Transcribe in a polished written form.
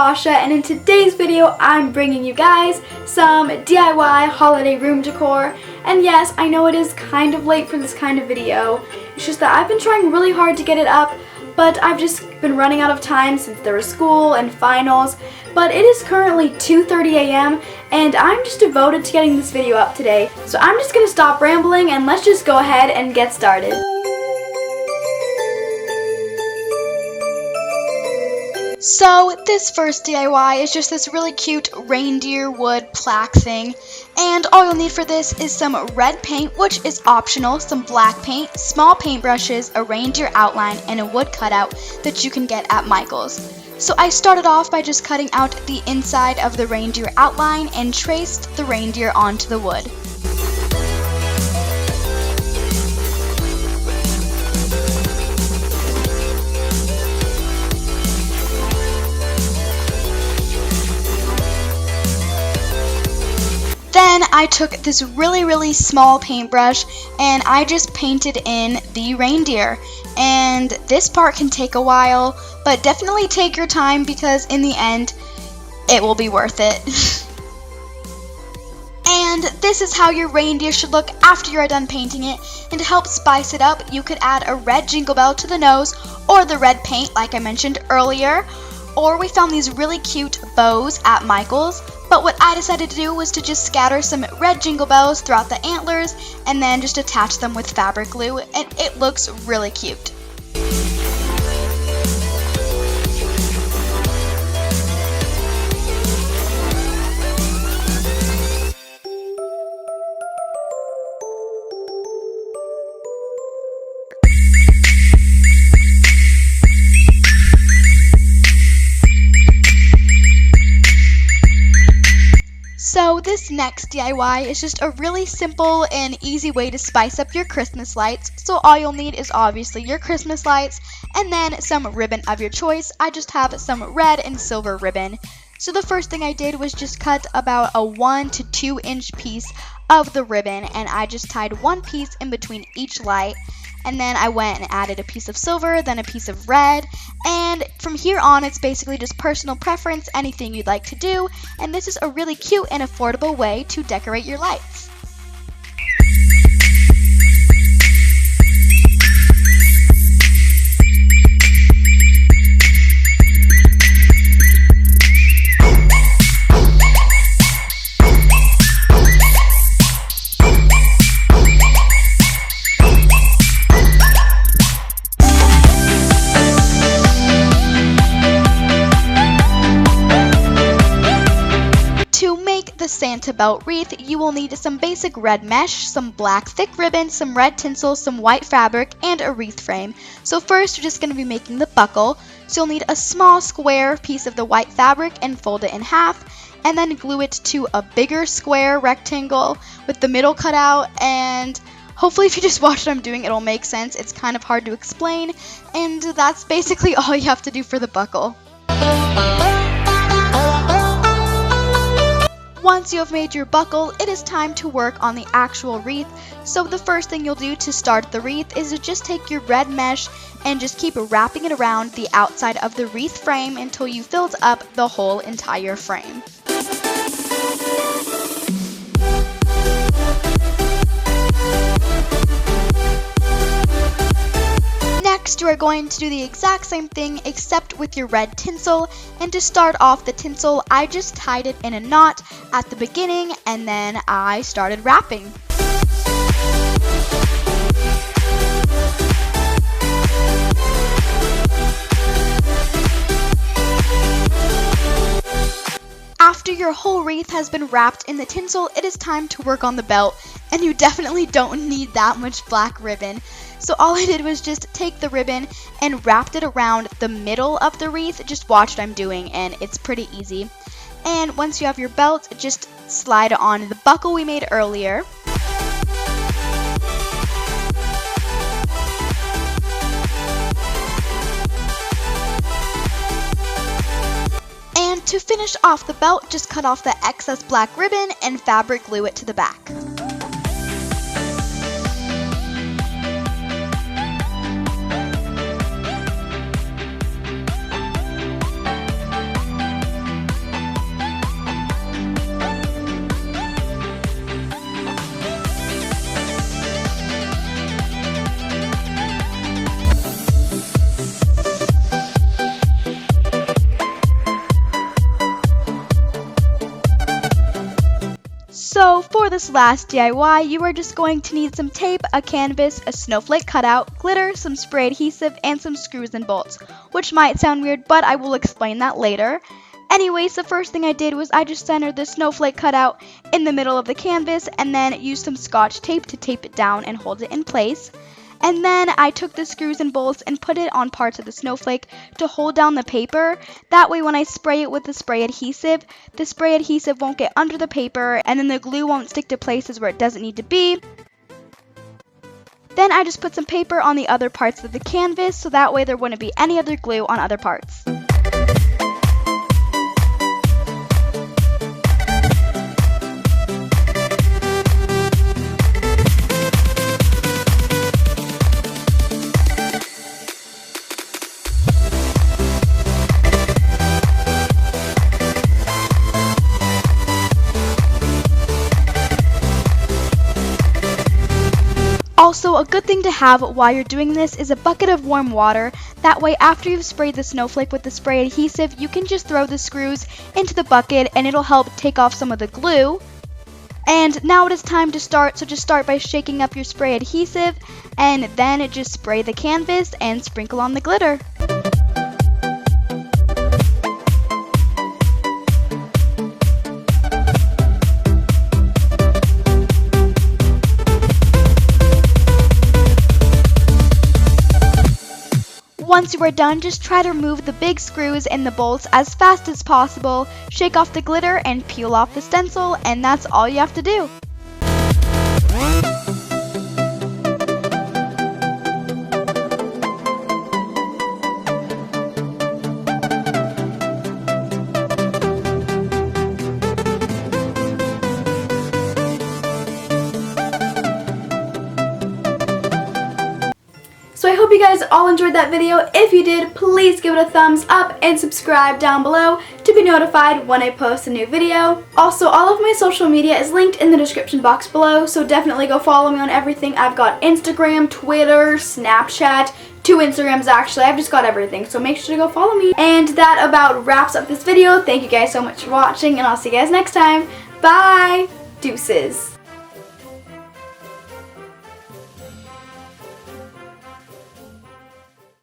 Sasha, and in today's video I'm bringing you guys some DIY holiday room decor. And yes, I know it is kind of late for this kind of video. It's just that I've been trying really hard to get it up, but I've just been running out of time since there was school and finals. But it is currently 2:30 a.m. and I'm just devoted to getting this video up today. So I'm just gonna stop rambling and let's just go ahead and get started. So this first DIY is just this really cute reindeer wood plaque thing, and all you'll need for this is some red paint, which is optional, some black paint, small paintbrushes, a reindeer outline, and a wood cutout that you can get at Michael's. So I started off by just cutting out the inside of the reindeer outline and traced the reindeer onto the wood. Then I took this really small paintbrush and I just painted in the reindeer. And this part can take a while, but definitely take your time because in the end, it will be worth it. And this is how your reindeer should look after you're done painting it. And to help spice it up, you could add a red jingle bell to the nose or the red paint like I mentioned earlier. Or we found these really cute bows at Michael's. But what I decided to do was to just scatter some red jingle bells throughout the antlers and then just attach them with fabric glue, and it looks really cute. So this next DIY is just a really simple and easy way to spice up your Christmas lights. So all you'll need is obviously your Christmas lights and then some ribbon of your choice. I just have some red and silver ribbon. So the first thing I did was just cut about a 1 to 2 inch piece of the ribbon, and I just tied one piece in between each light. And then I went and added a piece of silver, then a piece of red, and from here on it's basically just personal preference, anything you'd like to do, and this is a really cute and affordable way to decorate your lights. Santa belt wreath, you will need some basic red mesh, some black thick ribbon, some red tinsel, some white fabric, and a wreath frame. So first, you're just going to be making the buckle. So you'll need a small square piece of the white fabric and fold it in half, and then glue it to a bigger square rectangle with the middle cut out. And hopefully if you just watch what I'm doing, it'll make sense. It's kind of hard to explain, and that's basically all you have to do for the buckle. Once you have made your buckle, it is time to work on the actual wreath. So the first thing you'll do to start the wreath is to just take your red mesh and just keep wrapping it around the outside of the wreath frame until you filled up the whole entire frame. Next, you are going to do the exact same thing except with your red tinsel, and to start off the tinsel, I just tied it in a knot at the beginning and then I started wrapping. After your whole wreath has been wrapped in the tinsel, it is time to work on the belt, and you definitely don't need that much black ribbon. So all I did was just take the ribbon and wrapped it around the middle of the wreath. Just watch what I'm doing and it's pretty easy. And once you have your belt, just slide on the buckle we made earlier. And to finish off the belt, just cut off the excess black ribbon and fabric glue it to the back. for this last DIY, you are just going to need some tape, a canvas, a snowflake cutout, glitter, some spray adhesive, and some screws and bolts, which might sound weird, but I will explain that later. Anyways, the first thing I did was I just centered the snowflake cutout in the middle of the canvas and then used some scotch tape to tape it down and hold it in place. And then I took the screws and bolts and put it on parts of the snowflake to hold down the paper. That way when I spray it with the spray adhesive won't get under the paper and then the glue won't stick to places where it doesn't need to be. Then I just put some paper on the other parts of the canvas so that way there wouldn't be any other glue on other parts. Also, a good thing to have while you're doing this is a bucket of warm water. That way, after you've sprayed the snowflake with the spray adhesive, you can just throw the screws into the bucket and it'll help take off some of the glue. And now it is time to start, so just start by shaking up your spray adhesive and then just spray the canvas and sprinkle on the glitter. Once you are done, just try to remove the big screws and the bolts as fast as possible, shake off the glitter and peel off the stencil, and that's all you have to do. So I hope you guys all enjoyed that video. If you did, please give it a thumbs up and subscribe down below to be notified when I post a new video. Also, all of my social media is linked in the description box below, so definitely go follow me on everything. I've got Instagram, Twitter, Snapchat, 2 Instagrams actually. I've just got everything, so make sure to go follow me. And that about wraps up this video. Thank you guys so much for watching, and I'll see you guys next time. Bye! Deuces.